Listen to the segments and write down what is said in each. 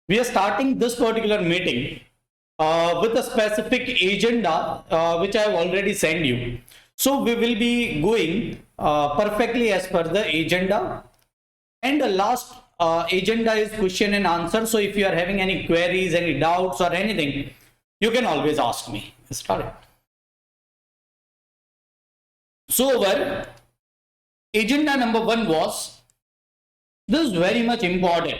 We are starting this particular meeting with a specific agenda which I have already sent you. So we will be going perfectly as per the agenda. And the last agenda is question and answer. So if you are having any queries, any doubts or anything, you can always ask me. Start. So our agenda number 1 was, this is very much important.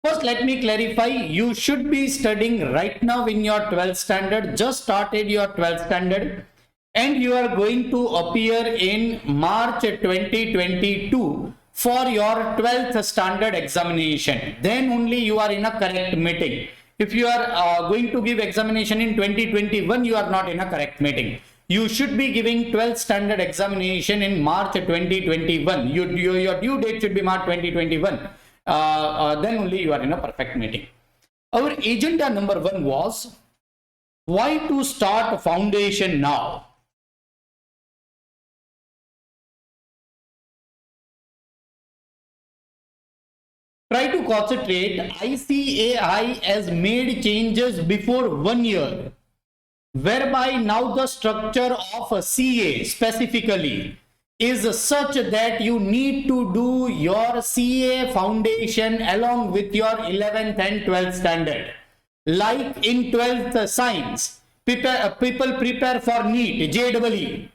First, let me clarify, you should be studying right now in your 12th standard, just started your 12th standard, and you are going to appear in March 2022 for your 12th standard examination. Then only you are in a correct meeting. If you are going to give examination in 2021, you are not in a correct meeting. You should be giving 12th standard examination in March 2021. Your due date should be March 2021. Then only you are in a perfect meeting. Our agenda number 1 was, why to start foundation now? Try to concentrate. ICAI has made changes before 1 year, whereby now the structure of a CA specifically is such that you need to do your CA foundation along with your 11th and 12th standard. Like in 12th science, people prepare for NEET, JEE.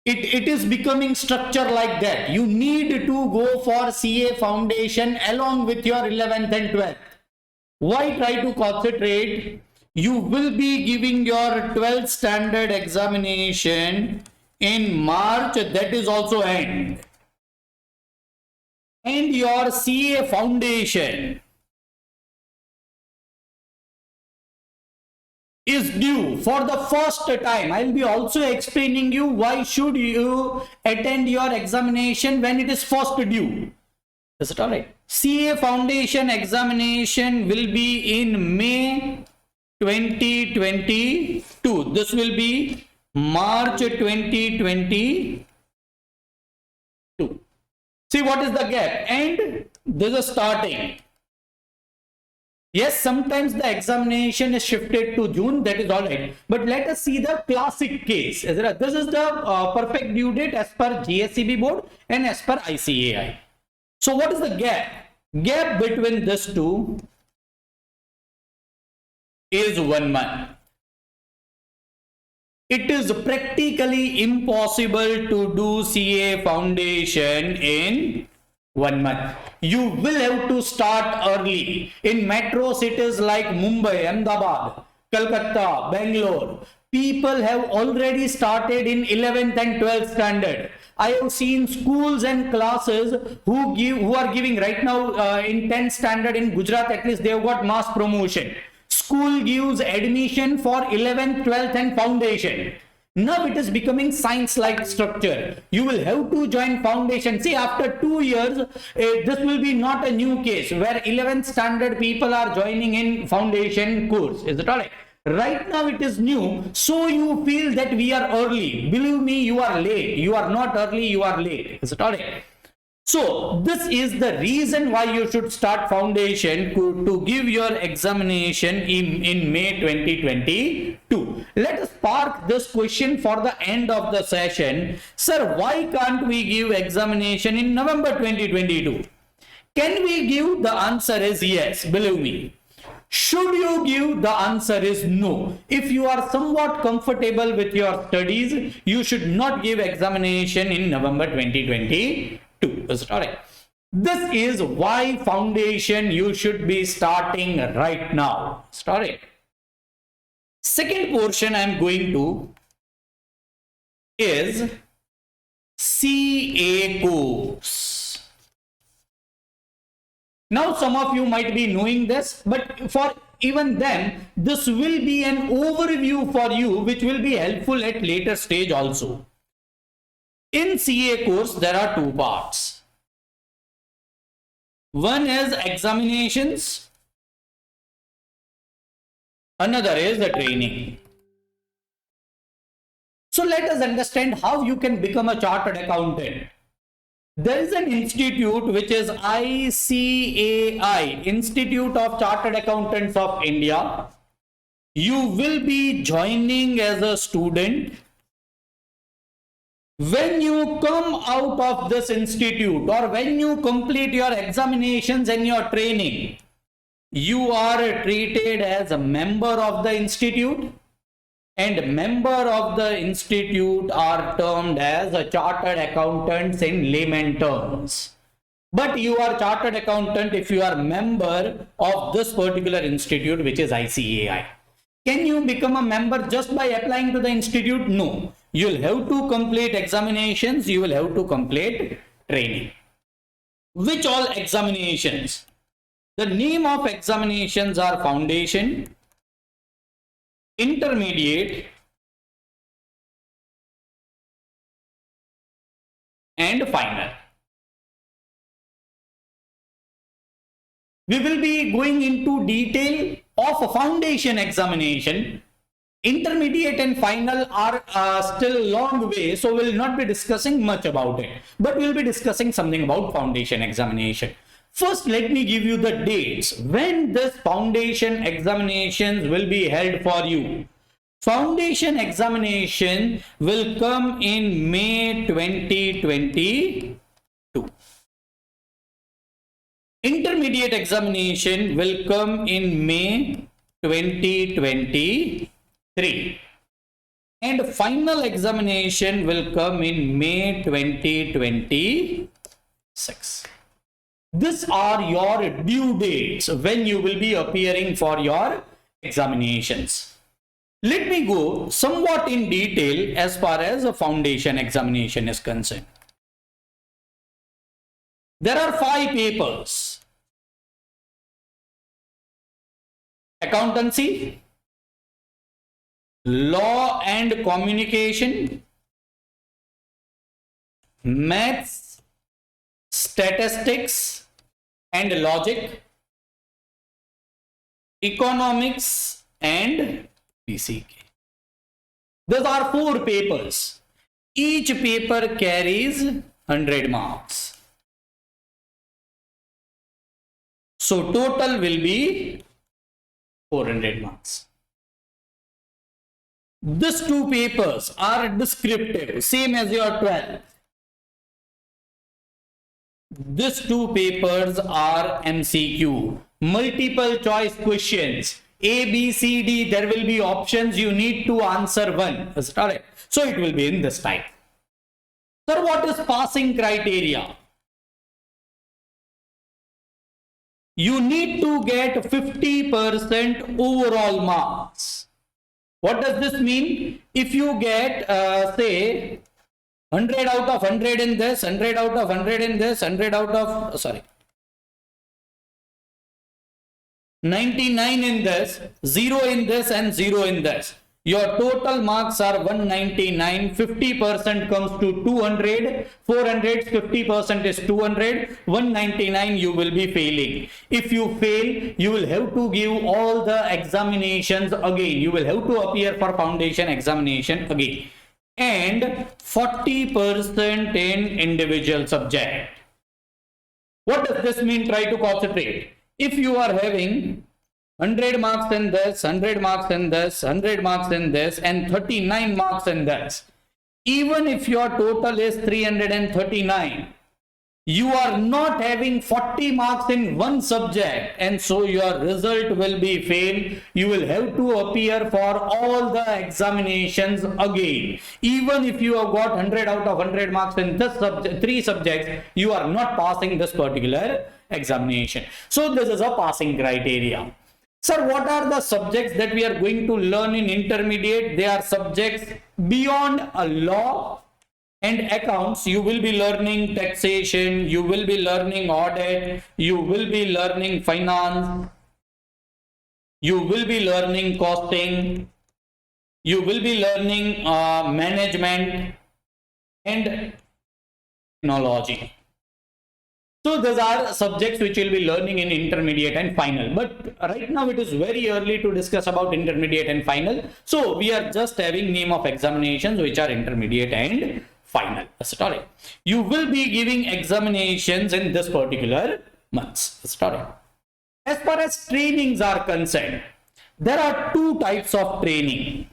It is becoming structure like that. You need to go for CA foundation along with your 11th and 12th. Why try to concentrate? You will be giving your 12th standard examination in March, that is also end. And your CA foundation is due for the first time. I will be also explaining you why should you attend your examination when it is first due. Is it all right? CA foundation examination will be in May 2022. This will be March 2022. See what is the gap, and this is starting. Yes, sometimes the examination is shifted to June, that is all right. But let us see the classic case. This is the perfect due date as per GSEB board and as per ICAI. So what is the gap? Gap between these two is 1 month. It is practically impossible to do CA foundation in 1 month. You will have to start early. In metro cities like Mumbai, Ahmedabad, Kolkata, Bangalore, people have already started in 11th and 12th standard. I have seen schools and classes who are giving right now in 10th standard in Gujarat, at least they have got mass promotion. School gives admission for 11th, 12th and foundation. Now it is becoming science-like structure. You will have to join foundation. See, after 2 years, this will be not a new case where 11th standard people are joining in foundation course. Is it all right? Right now it is new. So you feel that we are early. Believe me, you are late. You are not early, you are late. Is it all right? So this is the reason why you should start foundation to give your examination in May 2022. Let us park this question for the end of the session. Sir, why can't we give examination in November 2022? Can we give? The answer is yes, believe me. Should you give? The answer is no. If you are somewhat comfortable with your studies, you should not give examination in November 2022. Is it all right? This is why foundation you should be starting right now. Start it. Second portion I am going to is CA course. Now some of you might be knowing this, but for even them, this will be an overview for you which will be helpful at later stage also. In CA course, there are 2 parts. One is examinations, another is the training. So let us understand how you can become a chartered accountant. There is an institute which is ICAI, Institute of Chartered Accountants of India. You will be joining as a student. When you come out of this institute or when you complete your examinations and your training, you are treated as a member of the institute, and member of the institute are termed as a chartered accountants in layman terms. But you are chartered accountant if you are member of this particular institute, which is ICAI. Can you become a member just by applying to the institute? No. You will have to complete examinations. You will have to complete training. Which all examinations? The name of examinations are foundation, intermediate, and final. We will be going into detail of a foundation examination. Intermediate and final are still a long way, so we will not be discussing much about it, but we will be discussing something about foundation examination. First, let me give you the dates when this foundation examinations will be held for you. Foundation examination will come in May 2022. Intermediate examination will come in May 2023. And final examination will come in May 2026. These are your due dates when you will be appearing for your examinations. Let me go somewhat in detail as far as a foundation examination is concerned. There are 5 papers: accountancy, law and communication, maths, statistics and logic, economics and PCK. These are 4 papers. Each paper carries 100 marks. So total will be 400 marks. These 2 papers are descriptive, same as your 12th. These 2 papers are MCQ, multiple choice questions. A, B, C, D, there will be options. You need to answer one. Is that correct? So it will be in this type. Sir, what is passing criteria? You need to get 50% overall marks. What does this mean? If you get, say, 100 out of 100 in this, 100 out of 100 in this, 100 out of, 99 in this, 0 in this and 0 in this. Your total marks are 199, 50% comes to 200, 400, 50% is 200, 199 you will be failing. If you fail, you will have to give all the examinations again. You will have to appear for foundation examination again. And 40% in individual subject. What does this mean? Try to concentrate. If you are having 100 marks in this, 100 marks in this, 100 marks in this, and 39 marks in this, even if your total is 339, you are not having 40 marks in one subject, and so your result will be failed. You will have to appear for all the examinations again. Even if you have got 100 out of 100 marks in this subject, 3 subjects, you are not passing this particular examination. So this is a passing criteria. Sir, what are the subjects that we are going to learn in intermediate? They are subjects beyond a law and accounts. You will be learning taxation, you will be learning audit, you will be learning finance, you will be learning costing, you will be learning management and technology. So those are subjects which will be learning in intermediate and final. But right now it is very early to discuss about intermediate and final. So we are just having name of examinations which are intermediate and final. Sorry. You will be giving examinations in this particular months. Sorry. As far as trainings are concerned, there are two types of training.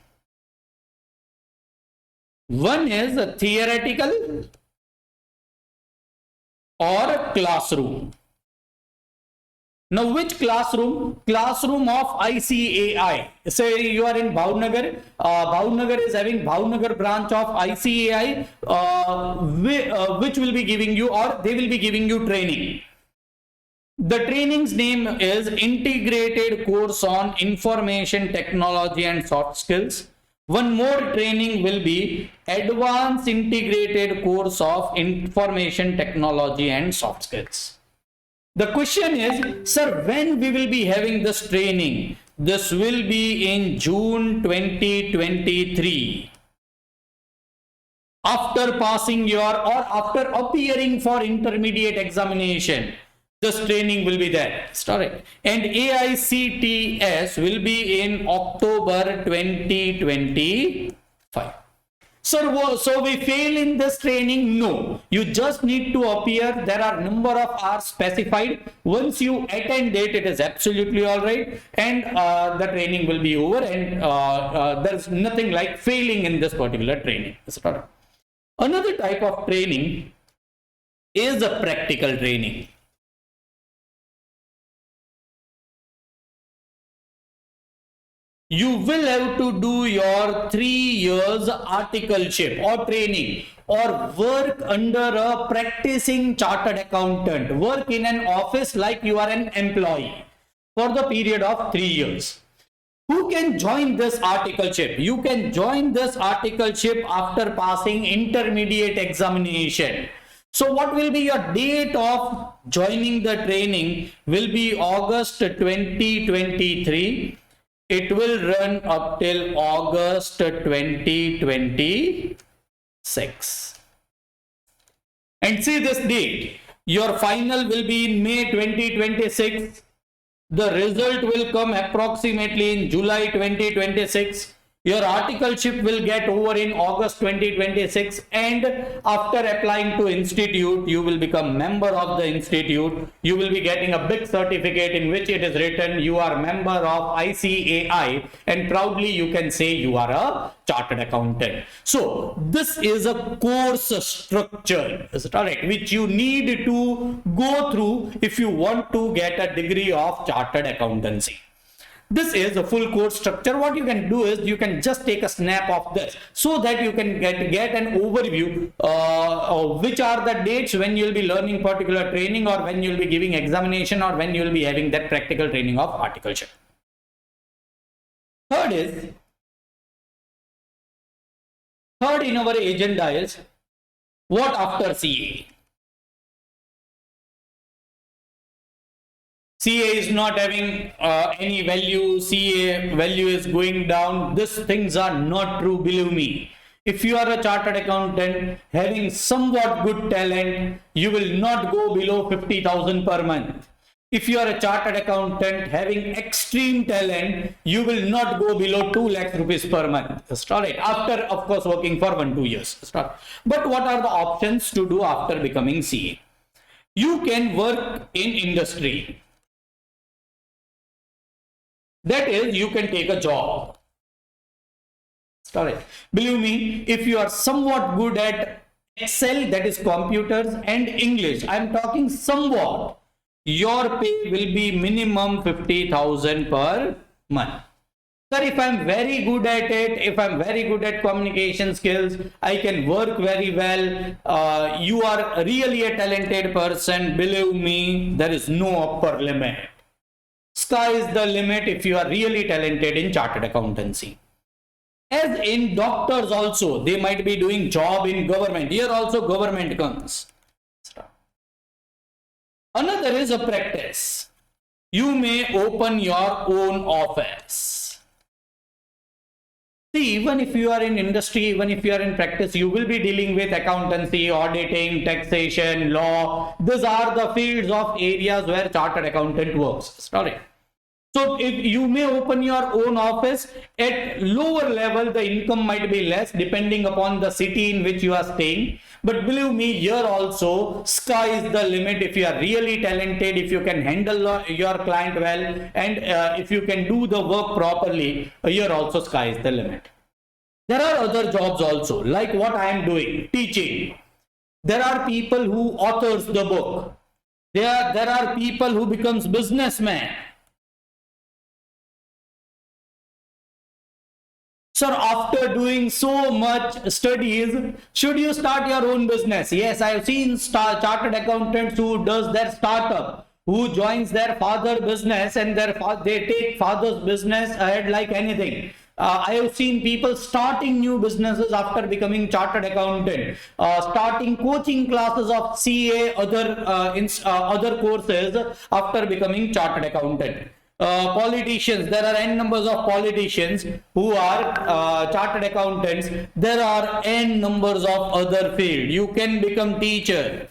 One is a theoretical or classroom. Now, which classroom? Classroom of ICAI. Say you are in Bhavnagar. Bhavnagar is having Bhavnagar branch of ICAI, which will be giving you, or they will be giving you training. The training's name is Integrated Course on Information Technology and Soft Skills. One more training will be Advanced Integrated Course of Information Technology and Soft Skills. The question is, sir, when we will be having this training? This will be in June 2023. After passing your, or after appearing for intermediate examination, this training will be there. Sorry. And AICTS will be in October 2025. Sir, so we fail in this training? No. You just need to appear. There are number of hours specified. Once you attend it, it is absolutely all right. And the training will be over. And there's nothing like failing in this particular training. Another type of training is a practical training. You will have to do your 3 years articleship or training, or work under a practicing chartered accountant, work in an office like you are an employee for the period of 3 years. Who can join this articleship? You can join this articleship after passing intermediate examination. So what will be your date of joining the training? Will be August 2023. It will run up till August 2026. And see this date. Your final will be in May 2026. The result will come approximately in July 2026. Your articleship will get over in August 2026, and after applying to institute, you will become member of the institute. You will be getting a big certificate in which it is written you are member of ICAI, and proudly you can say you are a chartered accountant. So this is a course structure, is it all right, which you need to go through if you want to get a degree of chartered accountancy. This is a full course structure. What you can do is you can just take a snap of this so that you can get an overview of which are the dates when you will be learning particular training, or when you will be giving examination, or when you will be having that practical training of articleship. Third in our agenda is what after CA? CA is not having any value. CA value is going down. These things are not true, believe me. If you are a chartered accountant having somewhat good talent, you will not go below 50,000 per month. If you are a chartered accountant having extreme talent, you will not go below 2 lakh rupees per month. Right. After, of course, working for 1-2 years. But what are the options to do after becoming CA? You can work in industry. That is, you can take a job. Sorry. Believe me, if you are somewhat good at Excel, that is computers, and English, I am talking somewhat, your pay will be minimum 50,000 per month. Sir, if I am very good at it, if I am very good at communication skills, I can work very well, you are really a talented person, believe me, there is no upper limit. Sky is the limit if you are really talented in chartered accountancy. As in doctors also, they might be doing job in government. Here also government comes. Another is a practice. You may open your own office. See, even if you are in industry, even if you are in practice, you will be dealing with accountancy, auditing, taxation, law. These are the fields of areas where chartered accountant works. Sorry. So if you may open your own office at lower level, the income might be less depending upon the city in which you are staying. But believe me, here also sky is the limit. If you are really talented, if you can handle your client well, and if you can do the work properly, here also sky is the limit. There are other jobs also, like what I am doing, teaching. There are people who authors the book. There are people who becomes businessmen. Sir, after doing so much studies, should you start your own business? Yes, I have seen chartered accountants who does their startup, who joins their father business, and they take father's business ahead like anything. I have seen people starting new businesses after becoming chartered accountant, starting coaching classes of CA, other courses after becoming chartered accountant. Politicians, there are n numbers of politicians who are chartered accountants. There are n numbers of other field. You can become teacher.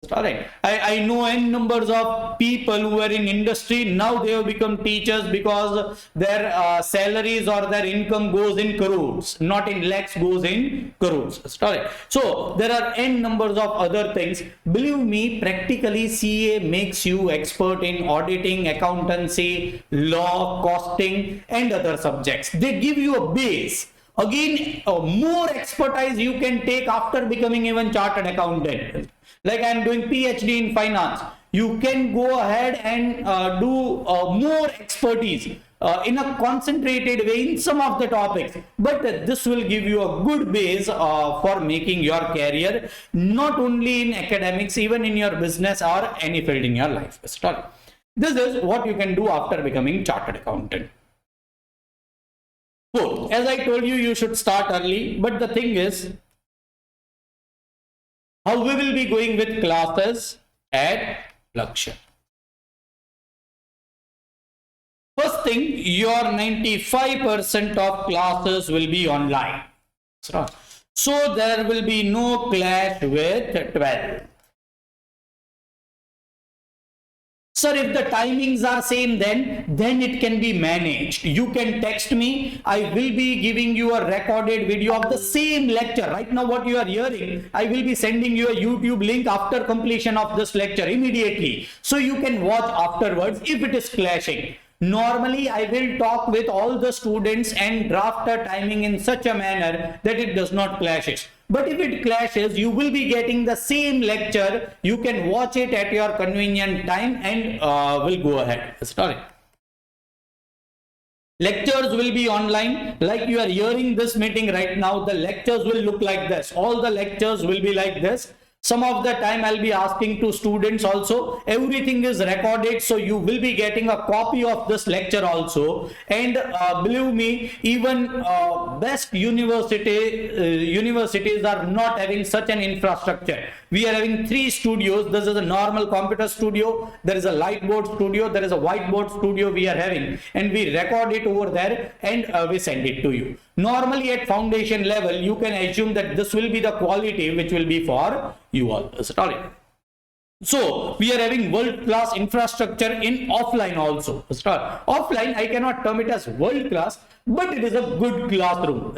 Correct. I know n numbers of people who are in industry. Now they have become teachers because their salaries or their income goes in crores, not in lakhs, goes in crores. Correct. So there are n numbers of other things. Believe me, practically CA makes you expert in auditing, accountancy, law, costing, and other subjects. They give you a base. Again, more expertise you can take after becoming even chartered accountant. Like I am doing PhD in finance. You can go ahead and do more expertise in a concentrated way in some of the topics. But this will give you a good base for making your career, not only in academics, even in your business or any field in your life. This is what you can do after becoming chartered accountant. Fourth, as I told you, you should start early. But the thing is, how we will be going with classes at Lakshya. First thing, your 95% of classes will be online. So there will be no clash with 12. Sir, if the timings are same, then it can be managed. You can text me. I will be giving you a recorded video of the same lecture. Right now, what you are hearing, I will be sending you a YouTube link after completion of this lecture immediately. So you can watch afterwards if it is clashing. Normally, I will talk with all the students and draft a timing in such a manner that it does not clash. But if it clashes, you will be getting the same lecture. You can watch it at your convenient time and will go ahead. Sorry. Lectures will be online. Like you are hearing this meeting right now, the lectures will look like this. All the lectures will be like this. Some of the time I'll be asking to students also. Everything is recorded, so you will be getting a copy of this lecture also. And believe me, even best universities are not having such an infrastructure. We are having 3 studios. This is a normal computer studio. There is a lightboard studio. There is a whiteboard studio we are having, and we record it over there and we send it to you. Normally at foundation level, you can assume that this will be the quality which will be for you all. Sorry. So we are having world-class infrastructure in offline also. Offline, I cannot term it as world-class, but it is a good classroom.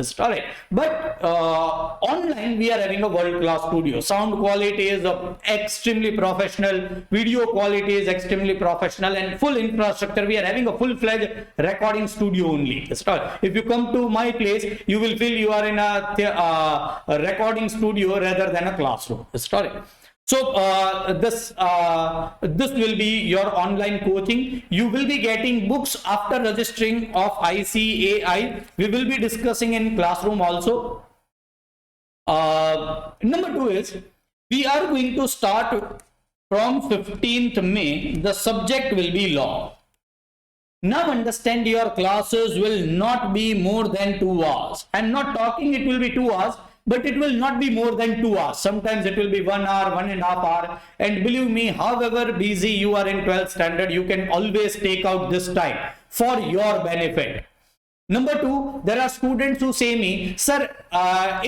But online, we are having a world-class studio. Sound quality is extremely professional. Video quality is extremely professional, and full infrastructure. We are having a full-fledged recording studio only. If you come to my place, you will feel you are in a recording studio rather than a classroom. So this will be your online coaching. You will be getting books after registering of ICAI. We will be discussing in classroom also. Number 2 is, we are going to start from 15th May. The subject will be law. Now understand, your classes will not be more than 2 hours. I'm not talking it will be 2 hours, but it will not be more than 2 hours. Sometimes it will be 1 hour, 1.5 hours. And believe me, however busy you are in 12th standard, you can always take out this time for your benefit. Number two, there are students who say me, sir,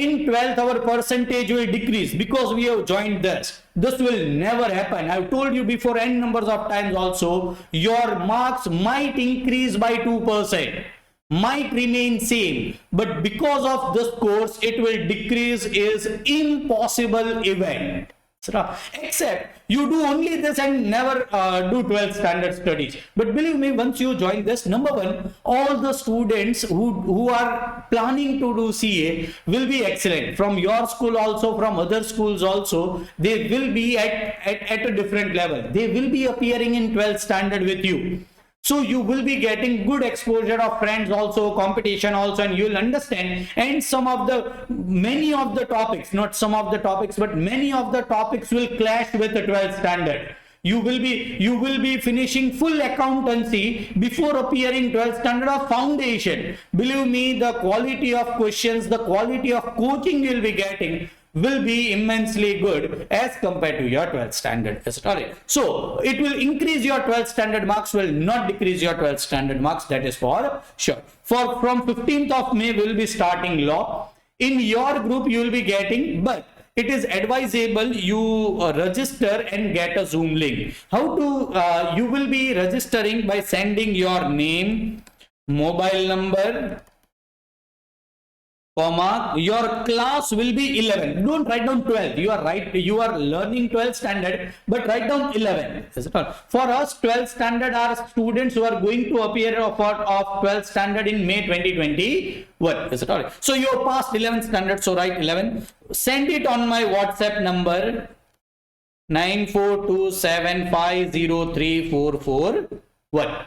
in 12th our percentage will decrease because we have joined this. This will never happen. I've told you before n numbers of times also, your marks might increase by 2%, might remain same, but because of this course, it will decrease is impossible event. Except you do only this and never do 12th standard studies. But believe me, once you join this, number one, all the students who are planning to do CA will be excellent. From your school also, from other schools also, they will be at a different level. They will be appearing in 12th standard with you. So you will be getting good exposure of friends also, competition also, and you will understand. And many of the topics, not some of the topics, but many of the topics will clash with the 12th standard. You will be finishing full accountancy before appearing 12th standard of foundation. Believe me, the quality of questions, the quality of coaching you will be getting will be immensely good as compared to your 12th standard. So it will increase your 12th standard marks, will not decrease your 12th standard marks, that is for sure. From 15th of May we will be starting law. In your group you will be getting, but it is advisable you register and get a Zoom link. How to you will be registering by sending your name, mobile number, comma, your class will be 11. Don't write down 12. You are learning 12th standard, but write down 11. For us, 12th standard are students who are going to appear of 12th standard in May 2021. Is it all right? So you have passed 11th standard, so write 11. Send it on my WhatsApp number 9427503441.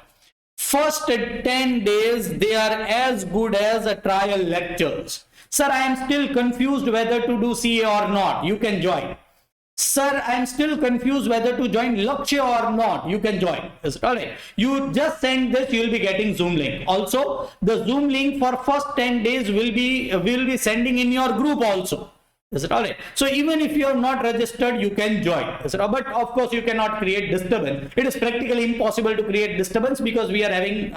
First 10 days, they are as good as a trial lectures. Sir, I am still confused whether to do CA or not. You can join. Sir, I am still confused whether to join Lakshya or not. You can join. All right. You just send this, you will be getting Zoom link. Also, the Zoom link for first 10 days will be sending in your group also. Is it all right? So even if you are not registered, you can join. Is it? But of course, you cannot create disturbance. It is practically impossible to create disturbance because we are having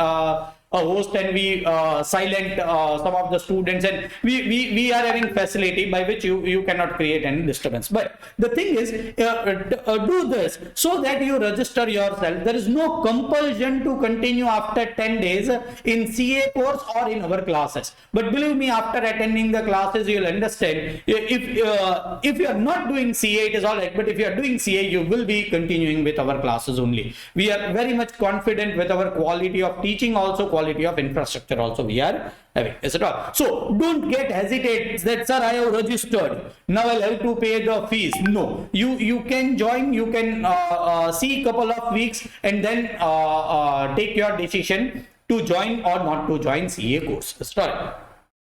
a host and we silent some of the students, and we are having facility by which you cannot create any disturbance. But the thing is, do this so that you register yourself. There is no compulsion to continue after 10 days in CA course or in our classes. But believe me, after attending the classes, you will understand. If you are not doing CA, it is all right. But if you are doing CA, you will be continuing with our classes only. We are very much confident with our quality of teaching, also quality of infrastructure also we are having. Is it all? So don't get hesitate that, sir, I have registered, now I'll have to pay the fees. No, you can join, you can see a couple of weeks and then take your decision to join or not to join CA course. Is it all?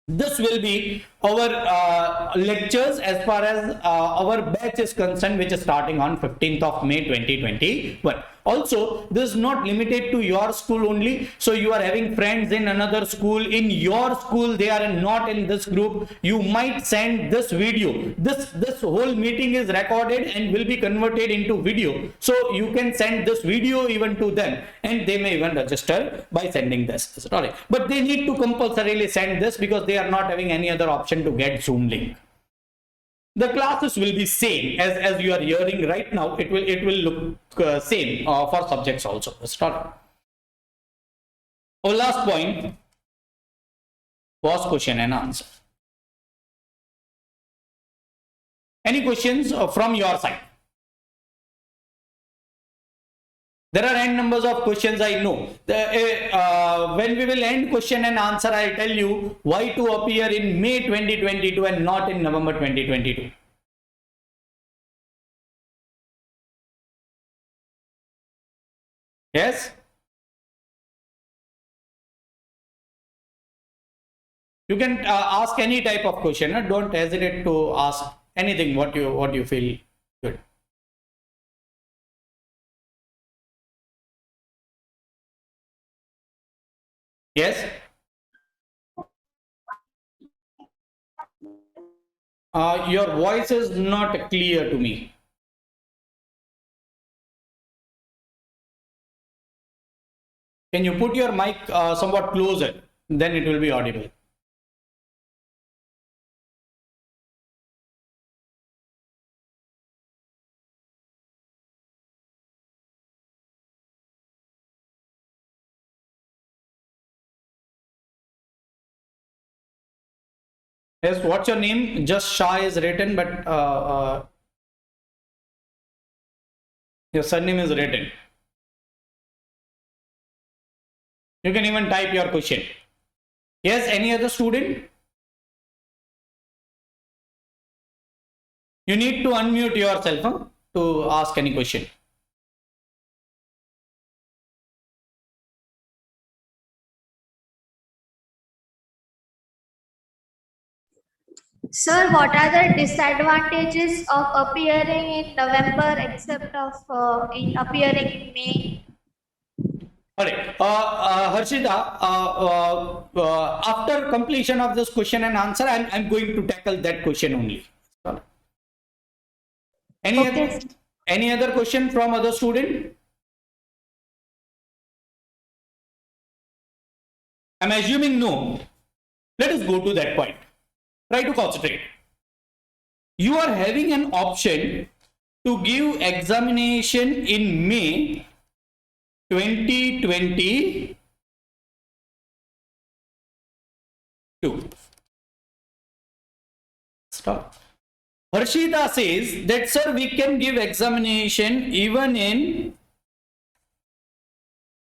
This will be our lectures as far as our batch is concerned, which is starting on 15th of May 2021. Also, this is not limited to your school only. So you are having friends in another school. In your school, they are not in this group. You might send this video. This whole meeting is recorded and will be converted into video. So you can send this video even to them, and they may even register by sending this. Is it all right? But they need to compulsorily send this because they are not having any other option to get Zoom link. The classes will be same as you are hearing right now. It will look same for subjects also. Start. Our last point was question and answer. Any questions from your side? There are n numbers of questions, I know. When we will end question and answer, I'll tell you why to appear in May 2022 and not in November 2022. Yes? You can ask any type of question. Don't hesitate to ask anything what you feel good. Yes. Your voice is not clear to me. Can you put your mic somewhat closer? then it will be audible. Yes, what's your name? Just Shah is written, but your surname is written. You can even type your question. Yes, any other student? You need to unmute yourself, huh, to ask any question. Sir, what are the disadvantages of appearing in November except of in appearing in May? All right, Harshita, after completion of this question and answer, I'm going to tackle that question only. Okay. Any other question from other student? I'm assuming no. Let us go to that point. Try to concentrate. You are having an option to give examination in May 2022. Stop. Harshita says that, sir, we can give examination even in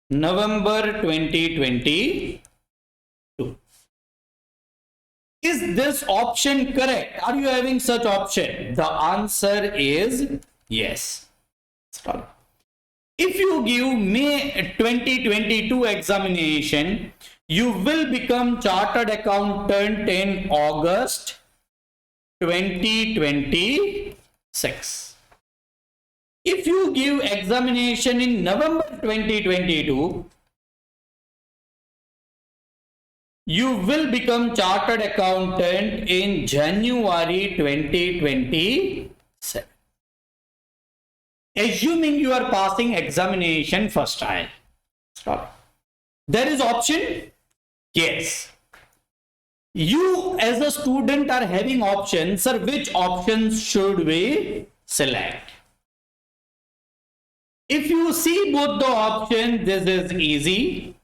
November 2022. Is this option correct? Are you having such option? The answer is yes. Stop. If you give May 2022 examination, you will become chartered accountant in August 2026. If you give examination in November 2022, you will become chartered accountant in January 2027. Assuming you are passing examination first trial. Stop. There is option? Yes. You as a student are having options. Sir, which options should we select? If you see both the options, this is easy.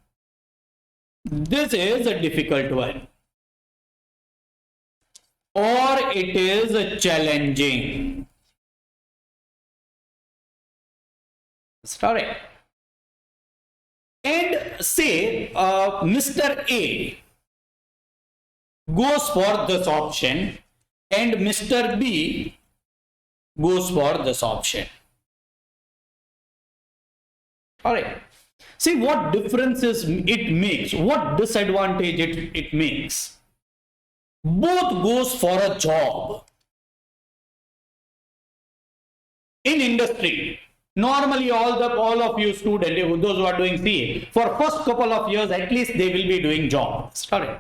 This is a difficult one. Or it is challenging. Sorry. And say Mr. A goes for this option and Mr. B goes for this option. All right. See what differences it makes, what disadvantage it makes. Both goes for a job. In industry, normally all of you students, those who are doing CA, for first couple of years at least they will be doing job. Sorry.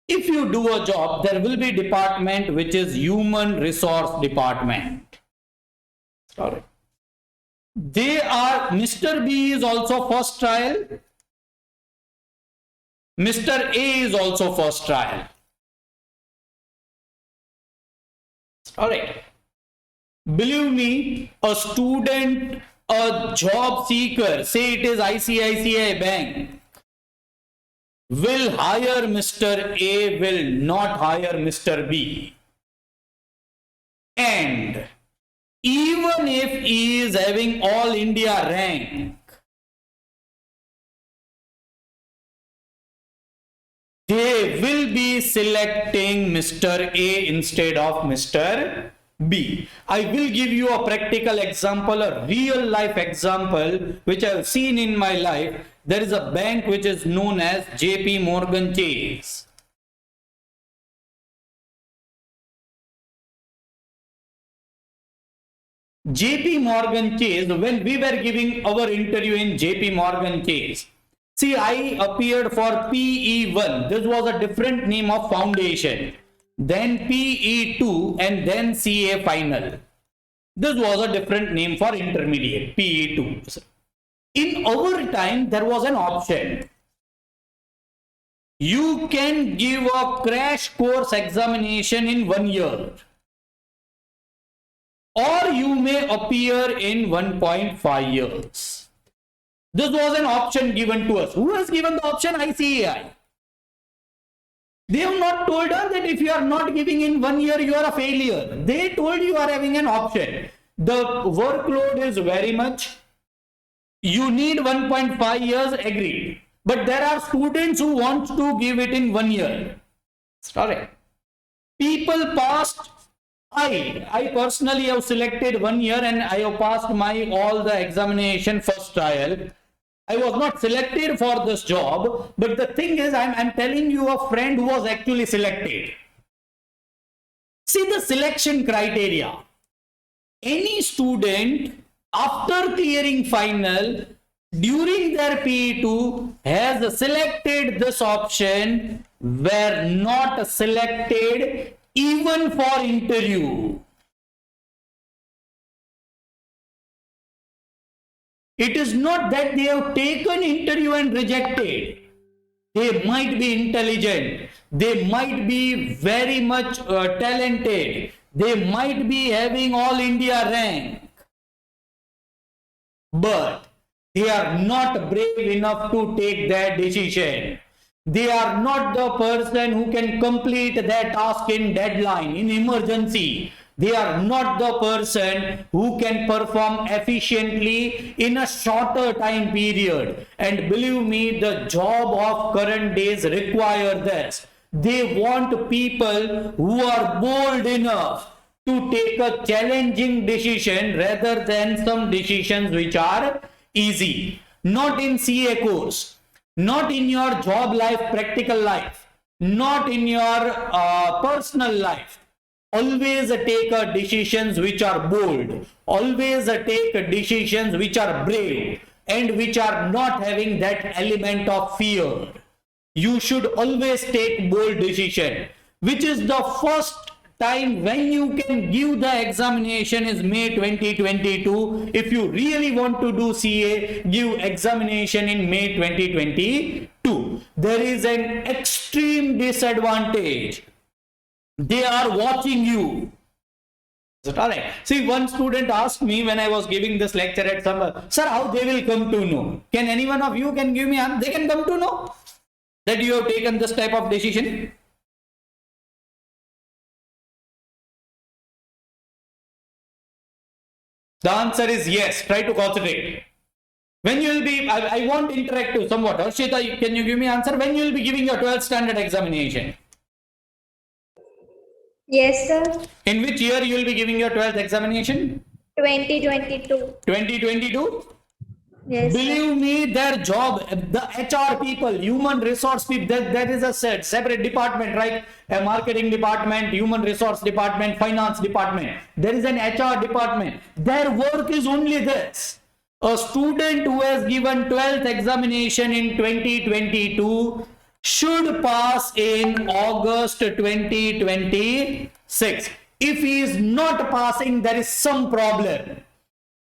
If you do a job, there will be department which is human resource department. Sorry. They are, Mr. B is also first trial. Mr. A is also first trial. All right. Believe me, a student, a job seeker, say it is ICICI Bank, will hire Mr. A, will not hire Mr. B. And even if he is having all India rank, they will be selecting Mr. A instead of Mr. B. I will give you a practical example, a real life example, which I have seen in my life. There is a bank which is known as JP Morgan Chase. JP Morgan Chase, when we were giving our interview in JP Morgan Chase, see, I appeared for PE1. This was a different name of foundation. Then PE2 and then CA final. This was a different name for intermediate, PE2. In our time, there was an option. You can give a crash course examination in 1 year, or you may appear in 1.5 years. This was an option given to us. Who has given the option? ICAI. They have not told us that if you are not giving in 1 year, you are a failure. They told you are having an option. The workload is very much. You need 1.5 years, agreed. But there are students who want to give it in 1 year. Sorry. People passed. I personally have selected 1 year and I have passed my all the examination first trial. I was not selected for this job, but the thing is, I'm telling you a friend who was actually selected. See the selection criteria. Any student after clearing final during their PE2 has selected this option were not selected even for interview. It is not that they have taken interview and rejected. They might be intelligent. They might be very much talented. They might be having all India rank. But they are not brave enough to take that decision. They are not the person who can complete their task in deadline, in emergency. They are not the person who can perform efficiently in a shorter time period. And believe me, the job of current days require this. They want people who are bold enough to take a challenging decision rather than some decisions which are easy. Not in CA course, not in your job life, practical life, not in your personal life. Always take decisions which are bold. Always take decisions which are brave and which are not having that element of fear. You should always take bold decision, which is the first time when you can give the examination is May 2022. If you really want to do CA, give examination in May 2022. There is an extreme disadvantage. They are watching you. Is it all right? See, one student asked me when I was giving this lecture at summer, sir, how they will come to know? Can any one of you can give me answer? They can come to know that you have taken this type of decision. The answer is yes. Try to concentrate. When you will be, I want interactive somewhat. Harshita, can you give me answer? When you will be giving your 12th standard examination? Yes, sir. In which year you will be giving your 12th examination? 2022. 2022? Yes, sir. Believe me, their job, the HR people, human resource people, there is a separate department, right? A marketing department, human resource department, finance department. There is an HR department. Their work is only this. A student who has given 12th examination in 2022 should pass in August 2026. If he is not passing, there is some problem.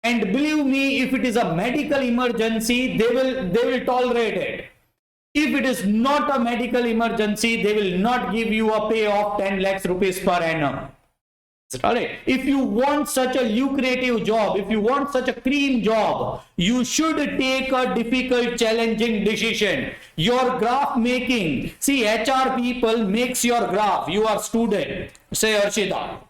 And believe me, if it is a medical emergency, they will tolerate it. If it is not a medical emergency, they will not give you a pay of 10 lakhs rupees per annum. Alright. If you want such a lucrative job, if you want such a cream job, you should take a difficult, challenging decision. Your graph making. See, HR people makes your graph. You are student. Say Harshita.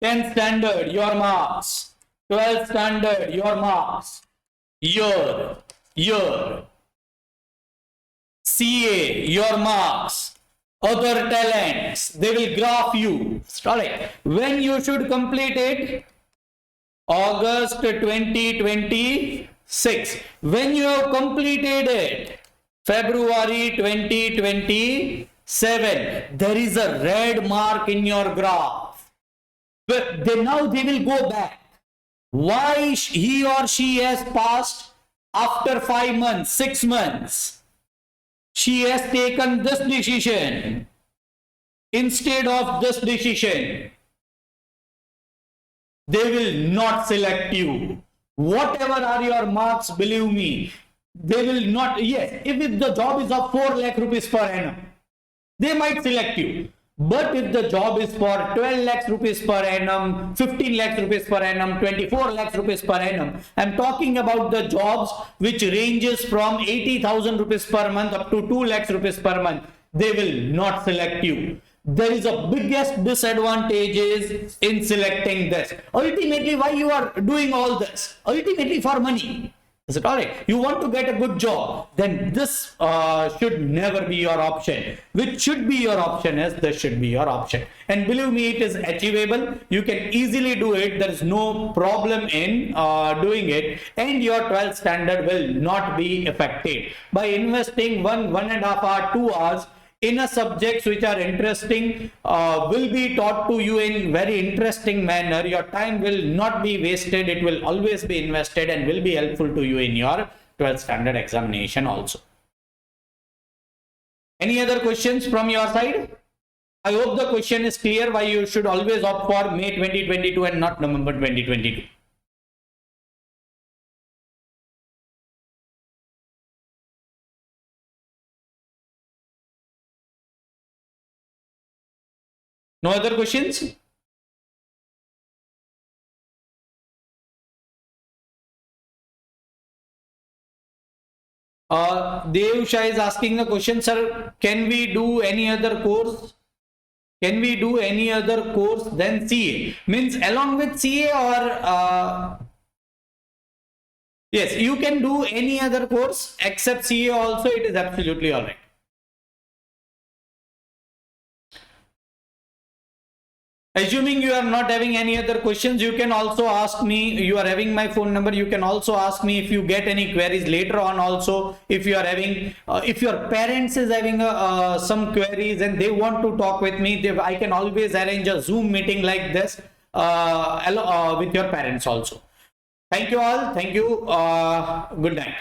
10th standard, your marks. 12th standard, your marks. Year. CA, your marks. Other talents, they will graph you. Right. When you should complete it? August 2026. When you have completed it? February 2027. There is a red mark in your graph. But now they will go back. Why he or she has passed after 5 months, 6 months? She has taken this decision instead of this decision. They will not select you. Whatever are your marks, believe me, They will not, yes, if the job is of 4 lakh rupees per annum, they might select you. But if the job is for 12 lakhs rupees per annum, 15 lakhs rupees per annum, 24 lakhs rupees per annum, I'm talking about the jobs which ranges from 80,000 rupees per month up to 2 lakhs rupees per month, they will not select you. There is a biggest disadvantages in selecting this. Ultimately, why you are doing all this? Ultimately for money. Is it all right? You want to get a good job, then this should never be your option. Which should be your option is this should be your option. And believe me, it is achievable. You can easily do it. There is no problem in doing it, and your 12th standard will not be affected by investing 1.5 hour, 2 hours in a subjects which are interesting, will be taught to you in very interesting manner. Your time will not be wasted. It will always be invested and will be helpful to you in your 12th standard examination also. Any other questions from your side? I hope the question is clear why you should always opt for May 2022 and not November 2022. No other questions? Dev Shah is asking the question, sir, can we do any other course? Can we do any other course than CA? Means along with CA or yes, you can do any other course except CA also. It is absolutely all right. Assuming you are not having any other questions, you can also ask me. You are having my phone number. You can also ask me if you get any queries later on also. If you are having, if your parents is having some queries and they want to talk with me, I can always arrange a Zoom meeting like this with your parents also. Thank you all. Thank you. Good night.